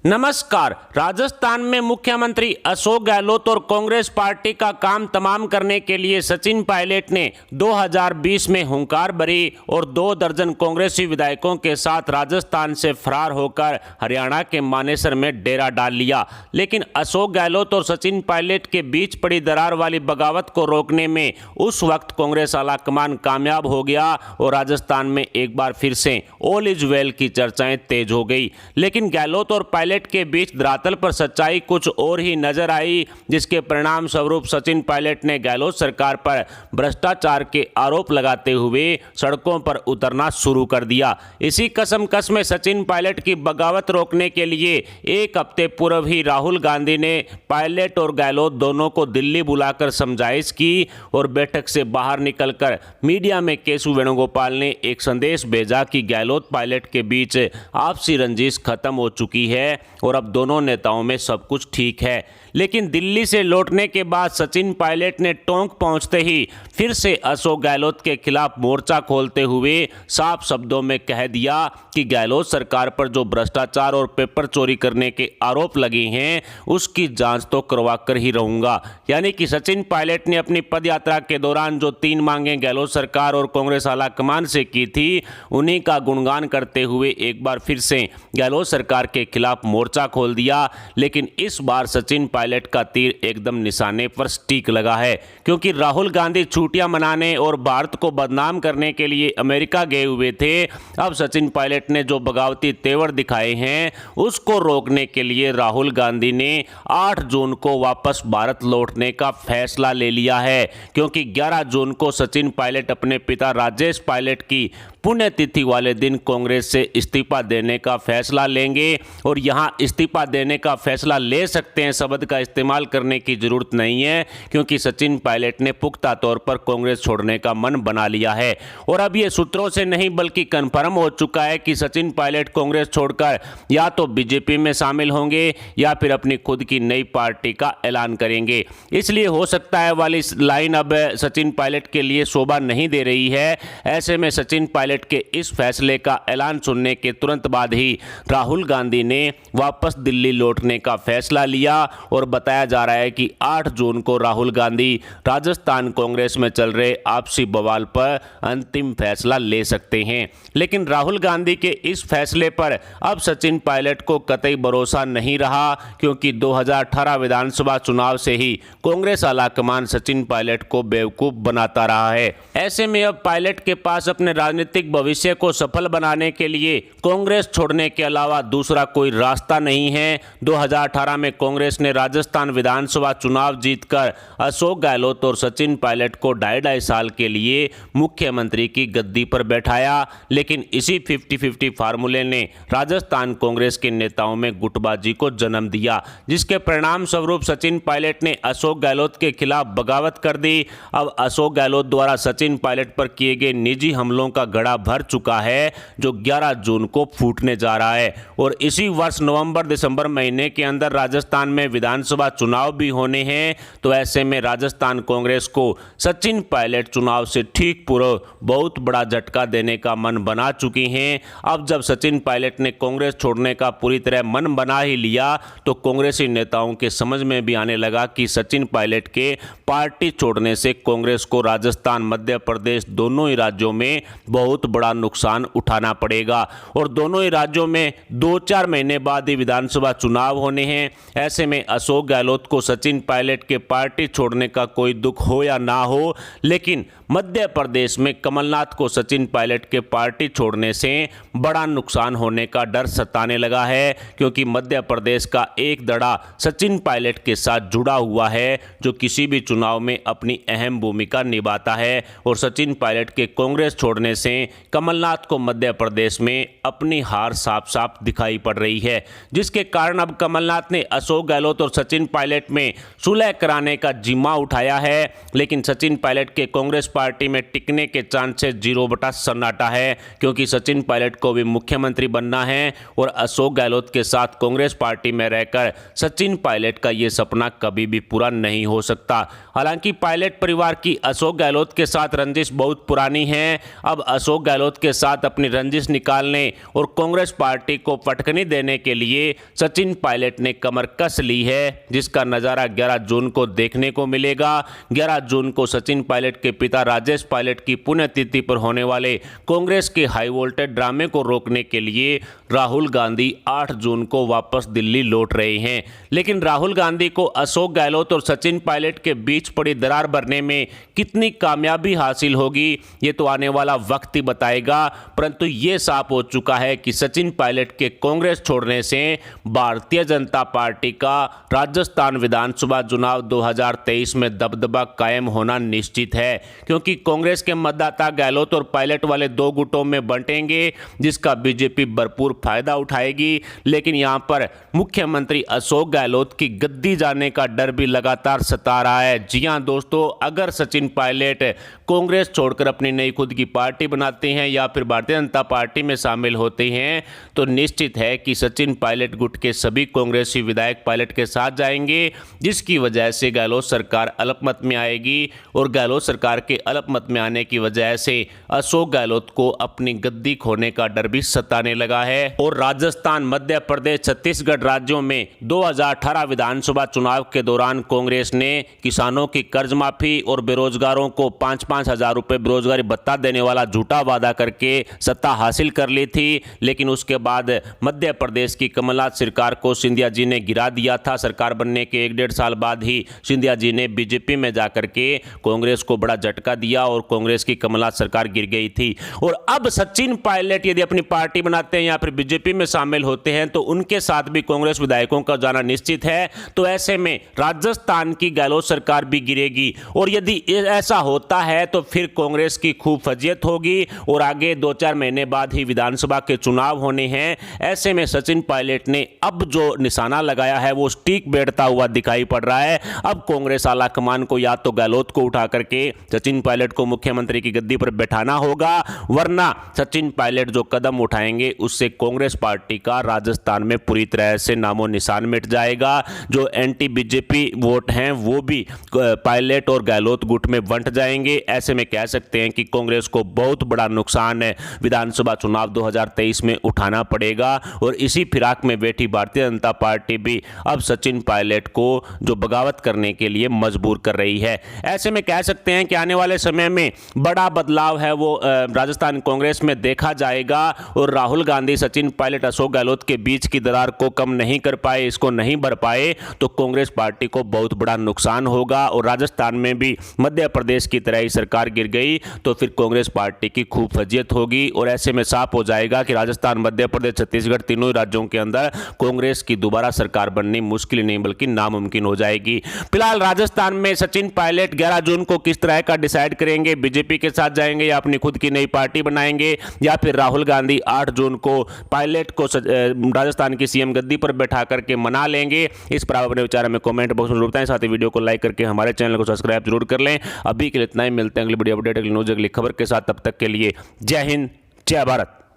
नमस्कार। राजस्थान में मुख्यमंत्री अशोक गहलोत और कांग्रेस पार्टी का काम तमाम करने के लिए सचिन पायलट ने 2020 में हुंकार भरी और 2 दर्जन कांग्रेसी विधायकों के साथ राजस्थान से फरार होकर हरियाणा के मानेसर में डेरा डाल लिया। लेकिन अशोक गहलोत और सचिन पायलट के बीच पड़ी दरार वाली बगावत को रोकने में उस वक्त कांग्रेस आलाकमान कामयाब हो गया और राजस्थान में एक बार फिर से ऑल इज वेल की चर्चाएं तेज हो गई। लेकिन गहलोत और पायलट के बीच धरातल पर सच्चाई कुछ और ही नजर आई, जिसके परिणाम स्वरूप सचिन पायलट ने गहलोत सरकार पर भ्रष्टाचार के आरोप लगाते हुए सड़कों पर उतरना शुरू कर दिया। इसी कशमकश में सचिन पायलट की बगावत रोकने के लिए एक हफ्ते पूर्व ही राहुल गांधी ने पायलट और गहलोत दोनों को दिल्ली बुलाकर समझाइश की और बैठक से बाहर निकलकर मीडिया में केशव वेणुगोपाल ने एक संदेश भेजा कि गहलोत पायलट के बीच आपसी रंजिश खत्म हो चुकी है और अब दोनों नेताओं में सब कुछ ठीक है। लेकिन दिल्ली से लौटने के बाद सचिन पायलट ने टोंक पहुंचते ही फिर से अशोक गहलोत के खिलाफ मोर्चा खोलते हुए साफ शब्दों में कह दिया कि गहलोत सरकार पर जो भ्रष्टाचार और पेपर चोरी करने के आरोप लगे हैं उसकी जांच तो करवा कर ही रहूंगा। यानी कि सचिन पायलट ने अपनी पदयात्रा के दौरान जो 3 मांगें गहलोत सरकार और कांग्रेस आलाकमान से की थी उन्हीं का गुणगान करते हुए एक बार फिर से गहलोत सरकार के खिलाफ मोर्चा खोल दिया। लेकिन इस बार सचिन पायलट का तीर एकदम निशाने पर सटीक लगा है, क्योंकि राहुल गांधी छुट्टियां मनाने और भारत को बदनाम करने के लिए अमेरिका गए हुए थे। अब सचिन पायलट ने जो बगावती तेवर दिखाए हैं उसको रोकने के लिए राहुल गांधी ने 8 जून को वापस भारत लौटने का फैसला ले लिया है, क्योंकि 11 जून को सचिन पायलट अपने पिता राजेश पायलट की पुण्यतिथि वाले दिन कांग्रेस से इस्तीफा देने का फैसला लेंगे। और यहां इस्तीफा देने का फैसला ले सकते हैं शब्द का इस्तेमाल करने की जरूरत नहीं है, क्योंकि सचिन पायलट ने पुख्ता तौर पर कांग्रेस छोड़ने का मन बना लिया है। और अब ये सूत्रों से नहीं बल्कि कन्फर्म हो चुका है कि सचिन पायलट कांग्रेस छोड़कर या तो बीजेपी में शामिल होंगे या फिर अपनी खुद की नई पार्टी का ऐलान करेंगे। इसलिए हो सकता है वाली लाइन अब सचिन पायलट के लिए शोभा नहीं दे रही है। ऐसे में सचिन पायलट के इस फैसले का ऐलान सुनने के तुरंत बाद ही राहुल गांधी ने वापस दिल्ली लौटने का फैसला लिया और बताया जा रहा है कि 8 जून को राहुल गांधी राजस्थान कांग्रेस में चल रहे आपसी बवाल पर अंतिम फैसला ले सकते हैं। लेकिन राहुल गांधी के इस फैसले पर अब सचिन पायलट को कतई भरोसा नहीं रहा, क्योंकि 2018 विधानसभा चुनाव से ही कांग्रेस आलाकमान सचिन पायलट को बेवकूफ बनाता रहा है। ऐसे में अब पायलट के पास अपने राजनीतिक भविष्य को सफल बनाने के लिए कांग्रेस छोड़ने के अलावा दूसरा कोई रास्ता नहीं है। 2018 में कांग्रेस ने राजस्थान विधानसभा चुनाव जीतकर अशोक गहलोत और सचिन पायलट को 2.5 साल के लिए मुख्यमंत्री की गद्दी पर बैठाया। लेकिन इसी 50-50 फार्मूले ने राजस्थान कांग्रेस के नेताओं में गुटबाजी को जन्म दिया, जिसके परिणाम स्वरूप सचिन पायलट ने अशोक गहलोत के खिलाफ बगावत कर दी। अब अशोक गहलोत द्वारा सचिन पायलट पर किए गए निजी हमलों का घड़ा भर चुका है, जो 11 जून को फूटने जा रहा है। और इसी वर्ष नवंबर-दिसंबर महीने के अंदर राजस्थान में विधानसभा चुनाव भी होने हैं। तो ऐसे में राजस्थान कांग्रेस को सचिन पायलट चुनाव से ठीक पूर्व बहुत बड़ा झटका देने का मन बना चुकी हैं। अब जब सचिन पायलट ने कांग्रेस छोड़ने का पूरी तरह मन बना ही लिया तो कांग्रेसी नेताओं के समझ में भी आने लगा कि सचिन पायलट के पार्टी छोड़ने से कांग्रेस को राजस्थान, मध्य प्रदेश दोनों ही राज्यों में बहुत बड़ा नुकसान उठाना पड़ेगा। और दोनों ही राज्यों में 2-4 महीने बाद ही विधानसभा चुनाव होने हैं। ऐसे में अशोक गहलोत को सचिन पायलट के पार्टी छोड़ने का कोई दुख हो या ना हो, लेकिन मध्य प्रदेश में कमलनाथ को सचिन पायलट के पार्टी छोड़ने से बड़ा नुकसान होने का डर सताने लगा है, क्योंकि मध्य प्रदेश का एक दड़ा सचिन पायलट के साथ जुड़ा हुआ है, जो किसी भी चुनाव में अपनी अहम भूमिका निभाता है। और सचिन पायलट के कांग्रेस छोड़ने से कमलनाथ को मध्य प्रदेश में अपनी हार साफ साफ दिखाई पड़ रही है, जिसके कारण अब कमलनाथ ने अशोक गहलोत और सचिन पायलट में सुलह कराने का जिम्मा उठाया है। लेकिन सचिन पायलट के कांग्रेस पार्टी में टिकने के चांसेस 0 सन्नाटा है, क्योंकि सचिन पायलट को भी मुख्यमंत्री बनना है और अशोक गहलोत के साथ कांग्रेस पार्टी में रहकर सचिन पायलट का यह सपना कभी भी पूरा नहीं हो सकता। हालांकि पायलट परिवार की अशोक गहलोत के साथ रंजिश बहुत पुरानी है। अब अशोक अशोक गहलोत के साथ अपनी रंजिश निकालने और कांग्रेस पार्टी को पटकनी देने के लिए सचिन पायलट ने कमर कस ली है, जिसका नज़ारा 11 जून को देखने को मिलेगा। 11 जून को सचिन पायलट के पिता राजेश पायलट की पुण्यतिथि पर होने वाले कांग्रेस के हाई वोल्टेज ड्रामे को रोकने के लिए राहुल गांधी 8 जून को वापस दिल्ली लौट रहे हैं। लेकिन राहुल गांधी को अशोक गहलोत और सचिन पायलट के बीच पड़ी दरार भरने में कितनी कामयाबी हासिल होगी, ये तो आने वाला वक्त ही बताएगा। परंतु ये साफ हो चुका है कि सचिन पायलट के कांग्रेस छोड़ने से भारतीय जनता पार्टी का राजस्थान विधानसभा चुनाव 2023 में दबदबा कायम होना निश्चित है, क्योंकि कांग्रेस के मतदाता गहलोत और पायलट वाले दो गुटों में बंटेंगे, जिसका बीजेपी भरपूर फायदा उठाएगी। लेकिन यहां पर मुख्यमंत्री अशोक गहलोत की गद्दी जाने का डर भी लगातार सता रहा है। जी हां दोस्तों, अगर सचिन पायलट कांग्रेस छोड़कर अपनी नई खुद की पार्टी बनाते हैं या फिर भारतीय जनता पार्टी में शामिल होते हैं तो निश्चित है कि सचिन पायलट गुट के सभी कांग्रेसी विधायक पायलट के साथ जाएंगे, जिसकी वजह से गहलोत सरकार अल्पमत में आएगी और गहलोत सरकार के अल्पमत में आने की वजह से अशोक गहलोत को अपनी गद्दी खोने का डर भी सताने लगा है। और राजस्थान, मध्य प्रदेश, छत्तीसगढ़ राज्यों में 2018 विधानसभा चुनाव के दौरान कांग्रेस ने किसानों की कर्ज माफी और बेरोजगारों को 5-5 हजार रुपए बेरोजगारी भत्ता देने वाला झूठा वादा करके सत्ता हासिल कर ली थी। लेकिन उसके बाद मध्य प्रदेश की कमलनाथ सरकार को सिंधिया जी ने गिरा दिया था। सरकार बनने के 1-1.5 साल बाद ही सिंधिया जी ने बीजेपी में जाकर के कांग्रेस को बड़ा झटका दिया और कांग्रेस की कमलनाथ सरकार गिर गई थी। और अब सचिन पायलट यदि अपनी पार्टी बनाते हैं या फिर बीजेपी में शामिल होते हैं तो उनके साथ भी कांग्रेस विधायकों का जाना निश्चित है। तो ऐसे में राजस्थान की गहलोत सरकार भी गिरेगी और यदि ऐसा होता है तो फिर कांग्रेस की खूब फजीयत होगी और आगे 2-4 महीने बाद ही विधानसभा के चुनाव होने हैं। ऐसे में सचिन पायलट ने अब जो निशाना लगाया है वो स्टिक बैठता हुआ दिखाई पड़ रहा है। अब कांग्रेस आला कमान को या तो गहलोत को उठा करके सचिन पायलट को मुख्यमंत्री की गद्दी पर बैठाना होगा, वरना सचिन पायलट जो कदम उठाएंगे उससे कांग्रेस पार्टी का राजस्थान में पूरी तरह से नामो निशान मिट जाएगा। जो एंटी बीजेपी वोट हैं वो भी पायलट और गहलोत गुट में बंट जाएंगे। ऐसे में कह सकते हैं कि कांग्रेस को बहुत बड़ा नुकसान विधानसभा चुनाव 2023 में उठाना पड़ेगा और इसी फिराक में बैठी भारतीय जनता पार्टी भी अब सचिन पायलट को जो बगावत करने के लिए मजबूर कर रही है। ऐसे में कह सकते हैं कि आने वाले समय में बड़ा बदलाव है वो राजस्थान कांग्रेस में देखा जाएगा और राहुल गांधी, सचिन पायलट, अशोक गहलोत के बीच की दरार को कम नहीं कर पाए, इसको नहीं भर पाए तो कांग्रेस पार्टी को बहुत बड़ा नुकसान होगा। और राजस्थान में भी मध्य प्रदेश की तरह ही सरकार गिर गई तो फिर कांग्रेस पार्टी की खूब फजीयत होगी और ऐसे में साफ हो जाएगा कि राजस्थान, मध्य प्रदेश, छत्तीसगढ़ तीनों ही राज्यों के अंदर कांग्रेस की दोबारा सरकार बननी मुश्किल नहीं बल्कि नामुमकिन हो जाएगी। फिलहाल राजस्थान में सचिन पायलट 11 जून को किस तरह का डिसाइड करेंगे, बीजेपी के साथ जाएंगे या अपनी खुद की नई पार्टी बनाएंगे, या फिर राहुल गांधी 8 जून को पायलट को राजस्थान की सीएम गद्दी पर बैठा करके मना लेंगे, इस पर आप अपने विचार में कमेंट बॉक्स में जरूर बताएं। साथ ही वीडियो को लाइक करके हमारे चैनल को सब्सक्राइब जरूर कर लें। अभी के लिए इतना ही, मिलते हैं अगली वीडियो अपडेट, अगली न्यूज, अगली खबर के साथ। तब तक के लिए जय हिंद, जय भारत।